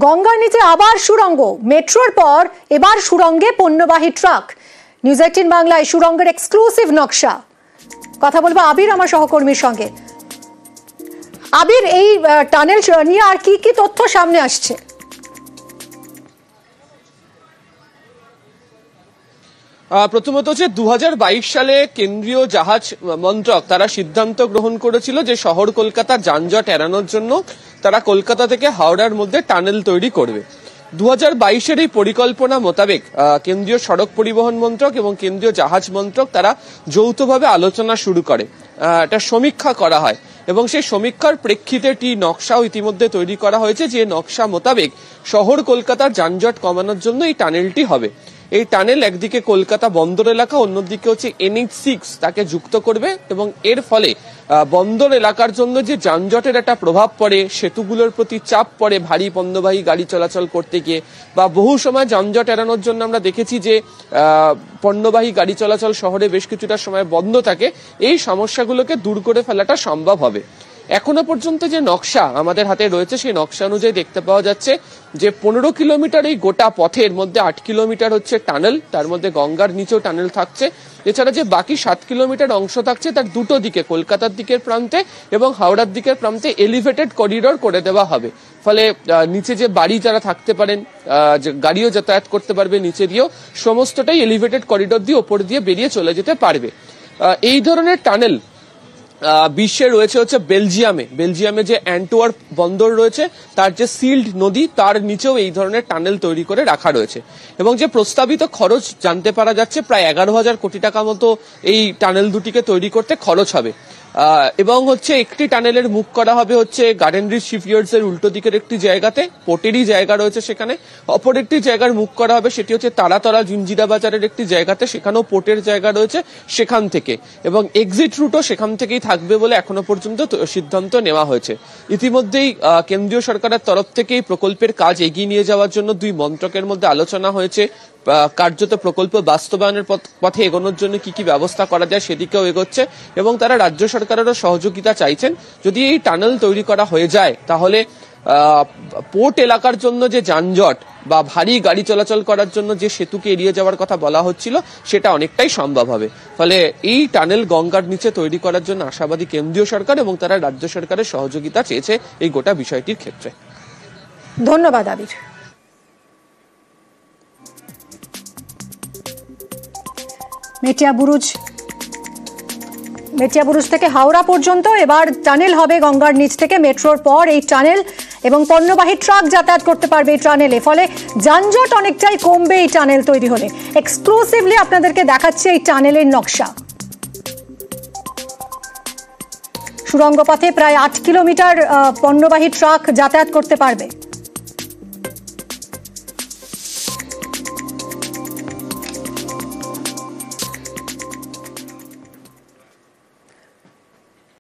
গঙ্গার নিচে আবার সুড়ঙ্গ, মেট্রোর পর এবার সুড়ঙ্গে পণ্যবাহী ট্রাক। নিউজ 18 বাংলায় সুড়ঙ্গের এক্সক্লুসিভ নকশা। কথা বলবো আবির আমার সহকর্মীর সঙ্গে। আবির, এই টানেল নিয়ে আর কি কি তথ্য সামনে আসছে? প্রথমত হচ্ছে 2022 সালে কেন্দ্রীয় জাহাজ মন্ত্রক তারা সিদ্ধান্ত গ্রহণ করেছিল যে শহর কলকাতার যানজট এড়ানোর জন্য তারা কলকাতা থেকে হাওড়ার মধ্যে টানেল তৈরি করবে। 2022-এর এই পরিকল্পনা মোতাবেক কেন্দ্রীয় সড়ক পরিবহন মন্ত্রক এবং কেন্দ্রীয় জাহাজ মন্ত্রক তারা যৌথভাবে আলোচনা শুরু করে, একটা সমীক্ষা করা হয় এবং সেই সমীক্ষার প্রেক্ষিতে একটি নকশাও ইতিমধ্যে তৈরি করা হয়েছে, যে নকশা মোতাবেক শহর কলকাতার যানজট কমানোর জন্য এই টানেলটি হবে। এই টানেল একদিকে কলকাতা বন্দর এলাকা, অন্যদিকে হচ্ছে NH6 তাকে যুক্ত করবে এবং এর ফলে বন্দর এলাকার জন্য যে যানজটের একটা প্রভাব পড়ে, সেতুগুলোর প্রতি চাপ পড়ে ভারী পণ্যবাহী গাড়ি চলাচল করতে গিয়ে, বা বহু সময় যানজট এড়ানোর জন্য আমরা দেখেছি যে পণ্যবাহী গাড়ি চলাচল শহরে বেশ কিছুটা সময় বন্ধ থাকে, এই সমস্যাগুলোকে দূর করে ফেলাটা সম্ভব হবে। এখনো পর্যন্ত যে নকশা আমাদের হাতে রয়েছে সেই নকশা অনুযায়ী দেখতে পাওয়া যাচ্ছে যে 15 কিলোমিটার এই গোটা পথের মধ্যে 8 কিলোমিটার হচ্ছে টানেল, তার মধ্যে গঙ্গার নিচেও টানেল থাকছে। এছাড়া যে বাকি 7 কিলোমিটার অংশ থাকছে তার দুটো দিকে, কলকাতার দিকের প্রান্তে এবং হাওড়ার দিকের প্রান্তে এলিভেটেড করিডোর করে দেওয়া হবে। ফলে নিচে যে বাড়ি যারা থাকতে পারেন, গাড়িও যাতায়াত করতে পারবে নিচে দিয়েও, সমস্তটাই এলিভেটেড করিডোর দিয়ে ওপর দিয়ে বেরিয়ে চলে যেতে পারবে। এই ধরনের টানেল বিশ্বে রয়েছে হচ্ছে বেলজিয়ামে যে অ্যান্টওয়ার্প বন্দর রয়েছে তার যে সিল্ড নদী তার নিচেও এই ধরনের টানেল তৈরি করে রাখা রয়েছে এবং যে প্রস্তাবিত খরচ জানতে পারা যাচ্ছে প্রায় 11,000 কোটি টাকা মতো এই টানেল দুটিকে তৈরি করতে খরচ হবে। এবং হচ্ছে একটি টানেলের মুখ করা হবে হচ্ছে গার্ডেন রিচ শিপইয়ার্ডস এর উল্টো দিকের একটি জায়গাতে, পোর্টেরই জায়গা রয়েছে সেখানে। অপর একটি জায়গার মুখ করা হবে সেটি হচ্ছে তারাতলা জিঞ্জিরা বাজারের একটি জায়গাতে, সেখানেও পোর্টের জায়গা রয়েছে সেখান থেকে, এবং এক্সিট রুটও সেখান থেকেই থাকবে বলে এখনো পর্যন্ত সিদ্ধান্ত নেওয়া হয়েছে। ইতিমধ্যেই কেন্দ্রীয় সরকারের তরফ থেকে এই প্রকল্পের কাজ এগিয়ে নিয়ে যাওয়ার জন্য দুই মন্ত্রকের মধ্যে আলোচনা হয়েছে। কার্যত প্রকল্প বাস্তবায়নের পথে এগোনোর জন্য কি কি ব্যবস্থা করা যায় সেদিকেও এগোচ্ছে এবং তারা রাজ্য সরকারেরও সহযোগিতা চাইছেন। যদি এই টানেল তৈরি করা হয়ে যায় তাহলে পোর্ট এলাকার জন্য যে যানজট বা ভারী গাড়ি চলাচল করার জন্য যে সেতুকে এড়িয়ে যাওয়ার কথা বলা হচ্ছিল সেটা অনেকটাই সম্ভব হবে। ফলে এই টানেল গঙ্গার নিচে তৈরি করার জন্য আশাবাদী কেন্দ্রীয় সরকার এবং তারা রাজ্য সরকারের সহযোগিতা চেয়েছে এই গোটা বিষয়টির ক্ষেত্রে। ধন্যবাদ আবির। মেটিয়া বুরুজ থেকে হাওড়া পর্যন্ত এবার টানেল হবে গঙ্গার নিচ থেকে, মেট্রোর পর এই টানেল এবং পণ্যবাহী ট্রাক যাতায়াত করতে পারবে এই টানেলে। ফলে যানজট অনেকটাই কমবে এই টানেল তৈরি হলে। এক্সক্লুসিভলি আপনাদেরকে দেখাচ্ছে এই টানেলের নকশা। সুড়ঙ্গ পথে প্রায় 8 কিলোমিটার পণ্যবাহী ট্রাক যাতায়াত করতে পারবে।